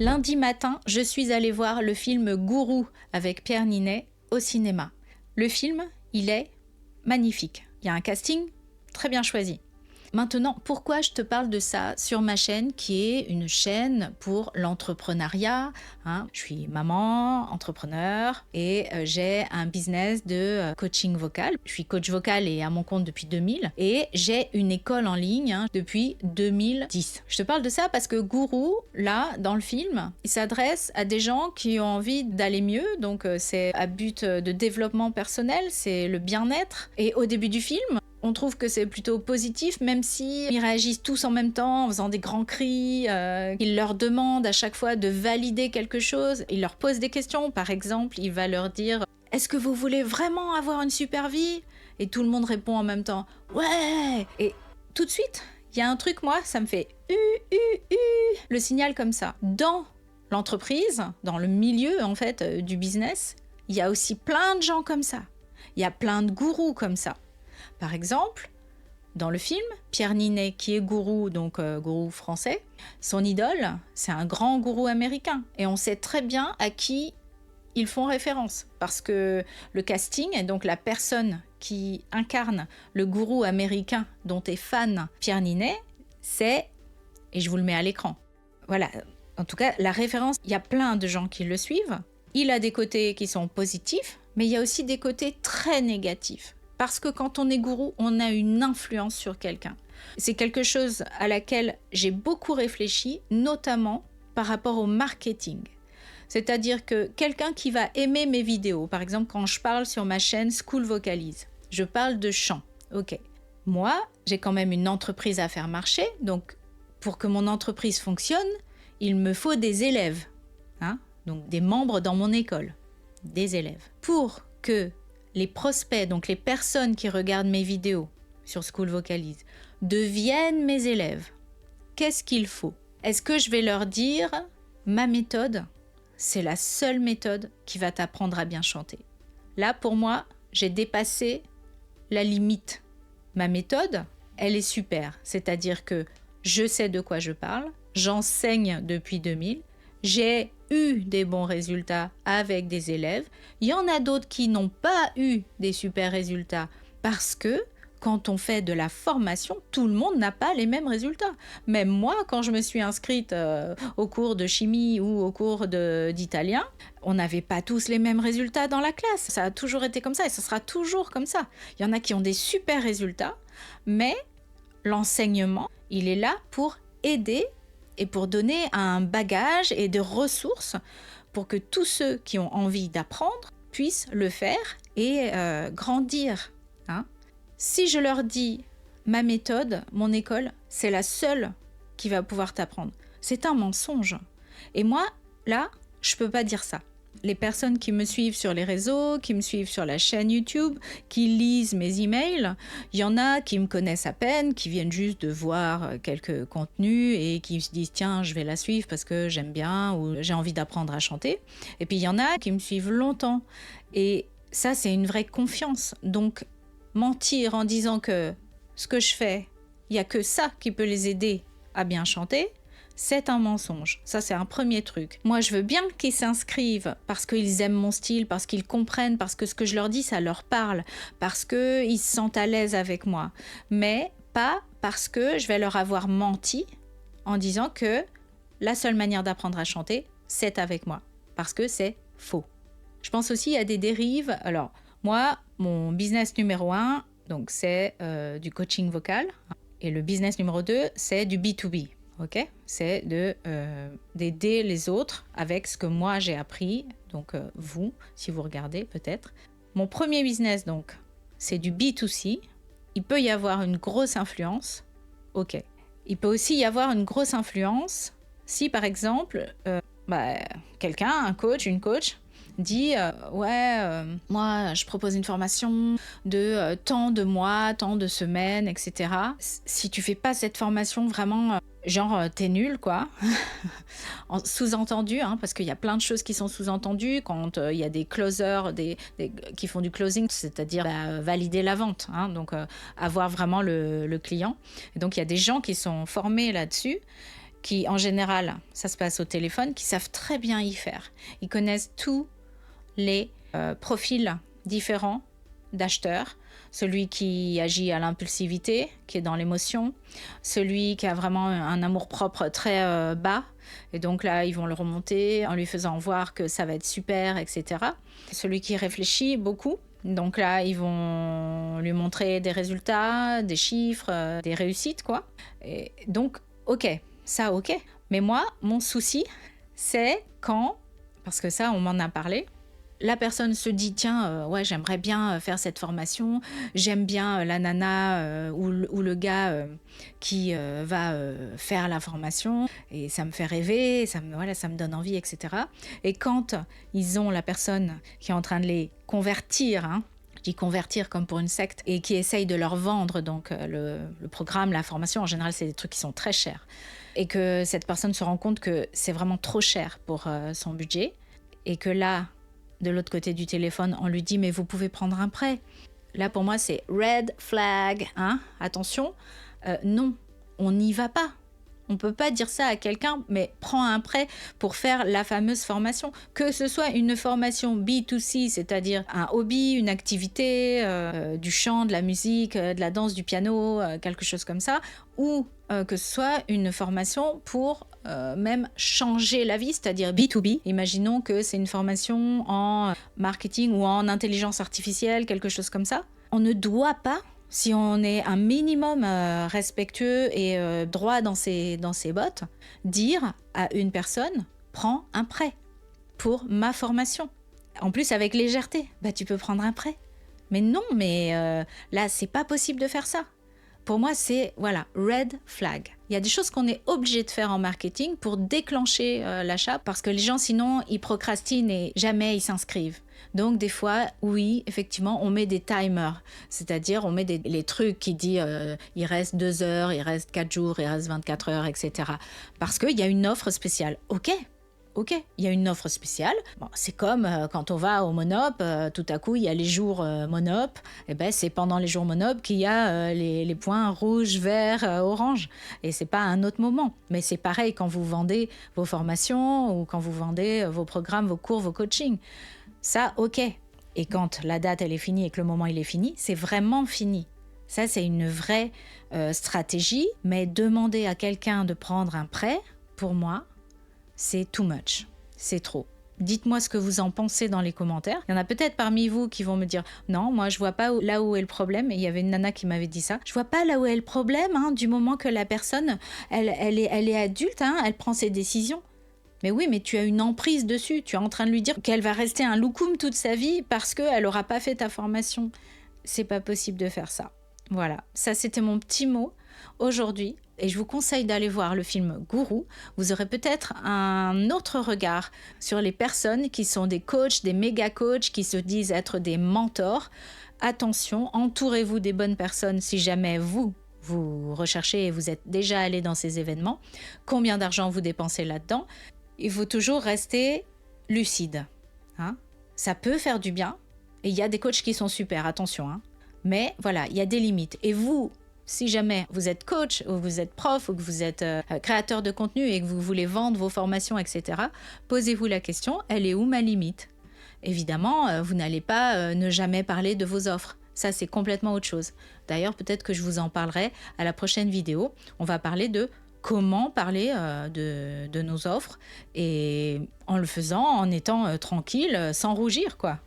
Lundi matin, je suis allée voir le film Gourou avec Pierre Ninet au cinéma. Le film, il est magnifique. Il y a un casting très bien choisi. Maintenant, pourquoi je te parle de ça sur ma chaîne qui est une chaîne pour l'entrepreneuriat, hein. Je suis maman, entrepreneur et j'ai un business de coaching vocal. Je suis coach vocal et à mon compte depuis 2000 et j'ai une école en ligne depuis 2010. Je te parle de ça parce que Gourou, là, dans le film, il s'adresse à des gens qui ont envie d'aller mieux. Donc c'est à but de développement personnel, c'est le bien-être. Et au début du film, on trouve que c'est plutôt positif, même si ils réagissent tous en même temps en faisant des grands cris. Il leur demande à chaque fois de valider quelque chose. Il leur pose des questions. Par exemple, il va leur dire « Est-ce que vous voulez vraiment avoir une super vie ?» Et tout le monde répond en même temps « Ouais !» Et tout de suite, il y a un truc, moi, ça me fait « le signal comme ça. Dans l'entreprise, dans le milieu, en fait, du business, il y a aussi plein de gens comme ça. Il y a plein de gourous comme ça. Par exemple, dans le film, Pierre Ninet, qui est gourou, donc gourou français, son idole, c'est un grand gourou américain. Et on sait très bien à qui ils font référence. Parce que le casting, et donc la personne qui incarne le gourou américain dont est fan Pierre Ninet, c'est, et je vous le mets à l'écran, voilà, en tout cas, la référence, il y a plein de gens qui le suivent. Il a des côtés qui sont positifs, mais il y a aussi des côtés très négatifs. Parce que quand on est gourou, on a une influence sur quelqu'un. C'est quelque chose à laquelle j'ai beaucoup réfléchi, notamment par rapport au marketing. C'est-à-dire que quelqu'un qui va aimer mes vidéos, par exemple quand je parle sur ma chaîne School Vocalise, je parle de chant, ok. Moi, j'ai quand même une entreprise à faire marcher, donc pour que mon entreprise fonctionne, il me faut des élèves, hein, donc des membres dans mon école, des élèves. Pour que les prospects, donc les personnes qui regardent mes vidéos sur School Vocalise, deviennent mes élèves, qu'est-ce qu'il faut? Est-ce que je vais leur dire « ma méthode, c'est la seule méthode qui va t'apprendre à bien chanter ». Là, pour moi, j'ai dépassé la limite. Ma méthode, elle est super, c'est-à-dire que je sais de quoi je parle, j'enseigne depuis 2000, j'ai eu des bons résultats avec des élèves. Il y en a d'autres qui n'ont pas eu des super résultats parce que quand on fait de la formation, tout le monde n'a pas les mêmes résultats. Même moi, quand je me suis inscrite au cours de chimie ou au cours d'italien, on n'avait pas tous les mêmes résultats dans la classe. Ça a toujours été comme ça et ça sera toujours comme ça. Il y en a qui ont des super résultats, mais l'enseignement, il est là pour aider et pour donner un bagage et des ressources pour que tous ceux qui ont envie d'apprendre puissent le faire et grandir, hein. Si je leur dis « ma méthode, mon école, c'est la seule qui va pouvoir t'apprendre », c'est un mensonge. Et moi, là, je ne peux pas dire ça. Les personnes qui me suivent sur les réseaux, qui me suivent sur la chaîne YouTube, qui lisent mes emails, il y en a qui me connaissent à peine, qui viennent juste de voir quelques contenus et qui se disent « tiens, je vais la suivre parce que j'aime bien ou j'ai envie d'apprendre à chanter ». Et puis il y en a qui me suivent longtemps. Et ça, c'est une vraie confiance. Donc, mentir en disant que ce que je fais, il n'y a que ça qui peut les aider à bien chanter, c'est un mensonge. Ça, c'est un premier truc. Moi, je veux bien qu'ils s'inscrivent parce qu'ils aiment mon style, parce qu'ils comprennent, parce que ce que je leur dis, ça leur parle, parce qu'ils se sentent à l'aise avec moi. Mais pas parce que je vais leur avoir menti en disant que la seule manière d'apprendre à chanter, c'est avec moi. Parce que c'est faux. Je pense aussi à des dérives. Alors, moi, mon business numéro 1, donc c'est du coaching vocal. Et le business numéro 2, c'est du B2B. Okay, c'est d'aider les autres avec ce que moi j'ai appris, donc vous, si vous regardez peut-être. Mon premier business, donc, c'est du B2C. Il peut y avoir une grosse influence, ok. Il peut aussi y avoir une grosse influence si, par exemple, quelqu'un, un coach, une coach, dit moi je propose une formation de tant de mois, tant de semaines, etc. Si tu fais pas cette formation vraiment genre t'es nul quoi, sous-entendu, hein, parce qu'il y a plein de choses qui sont sous-entendues quand il y a des closers qui font du closing, c'est-à-dire valider la vente, hein, donc avoir vraiment le client. Et donc il y a des gens qui sont formés là-dessus qui, en général, ça se passe au téléphone, qui savent très bien y faire. Ils connaissent tous les profils différents d'acheteurs. Celui qui agit à l'impulsivité, qui est dans l'émotion. Celui qui a vraiment un amour-propre très bas. Et donc là, ils vont le remonter en lui faisant voir que ça va être super, etc. Celui qui réfléchit beaucoup. Donc là, ils vont lui montrer des résultats, des chiffres, des réussites, quoi. Et donc, ok, ça, ok. Mais moi, mon souci, c'est quand, parce que ça, on m'en a parlé, la personne se dit, tiens, ouais, j'aimerais bien faire cette formation, j'aime bien la nana ou le gars qui va faire la formation, et ça me fait rêver, ça me donne envie, etc. Et quand ils ont la personne qui est en train de les convertir, hein, je dis convertir comme pour une secte, et qui essaye de leur vendre donc le programme, la formation, en général, c'est des trucs qui sont très chers, et que cette personne se rend compte que c'est vraiment trop cher pour son budget, et que là, de l'autre côté du téléphone, on lui dit « mais vous pouvez prendre un prêt ». Là, pour moi, c'est red flag. Hein, attention, non, on n'y va pas. On ne peut pas dire ça à quelqu'un, mais prends un prêt pour faire la fameuse formation. Que ce soit une formation B2C, c'est-à-dire un hobby, une activité, du chant, de la musique, de la danse, du piano, quelque chose comme ça, ou que ce soit une formation pour même changer la vie, c'est-à-dire B2B. Imaginons que c'est une formation en marketing ou en intelligence artificielle, quelque chose comme ça. On ne doit pas, si on est un minimum respectueux et droit dans ses bottes, dire à une personne « prends un prêt pour ma formation ». En plus, avec légèreté, bah, tu peux prendre un prêt. Mais non, là, c'est pas possible de faire ça. Pour moi, c'est, voilà, red flag. Il y a des choses qu'on est obligé de faire en marketing pour déclencher l'achat, parce que les gens, sinon, ils procrastinent et jamais ils s'inscrivent. Donc, des fois, oui, effectivement, on met des timers, c'est-à-dire on met les trucs qui disent il reste 2 heures, il reste 4 jours, il reste 24 heures, etc. Parce qu'il y a une offre spéciale. Ok, il y a une offre spéciale. Bon, c'est comme quand on va au Monop, tout à coup, il y a les jours Monop. Et ben, c'est pendant les jours Monop qu'il y a les points rouge, vert, orange. Et c'est pas à un autre moment. Mais c'est pareil quand vous vendez vos formations ou quand vous vendez vos programmes, vos cours, vos coachings. Ça, ok. Et quand la date, elle est finie et que le moment, il est fini, c'est vraiment fini. Ça, c'est une vraie stratégie. Mais demander à quelqu'un de prendre un prêt, pour moi, c'est too much, c'est trop. Dites-moi ce que vous en pensez dans les commentaires. Il y en a peut-être parmi vous qui vont me dire « Non, moi je vois pas là où est le problème ». Et il y avait une nana qui m'avait dit ça. « Je vois pas là où est le problème, hein, du moment que la personne, elle est adulte, hein, elle prend ses décisions. » Mais oui, mais tu as une emprise dessus. Tu es en train de lui dire qu'elle va rester un loukoum toute sa vie parce qu'elle n'aura pas fait ta formation. C'est pas possible de faire ça. Voilà, ça c'était mon petit mot aujourd'hui. Et je vous conseille d'aller voir le film Gourou. Vous aurez peut-être un autre regard sur les personnes qui sont des coachs, des méga coachs, qui se disent être des mentors. Attention, entourez-vous des bonnes personnes si jamais vous recherchez et vous êtes déjà allé dans ces événements. Combien d'argent vous dépensez là-dedans? Il faut toujours rester lucide. Hein? Ça peut faire du bien. Et il y a des coachs qui sont super, attention. Hein? Mais voilà, il y a des limites. Et vous, si jamais vous êtes coach ou vous êtes prof ou que vous êtes créateur de contenu et que vous voulez vendre vos formations, etc., posez-vous la question, elle est où ma limite? Évidemment, vous n'allez pas ne jamais parler de vos offres. Ça, c'est complètement autre chose. D'ailleurs, peut-être que je vous en parlerai à la prochaine vidéo. On va parler de comment parler de nos offres et en le faisant en étant tranquille, sans rougir, quoi.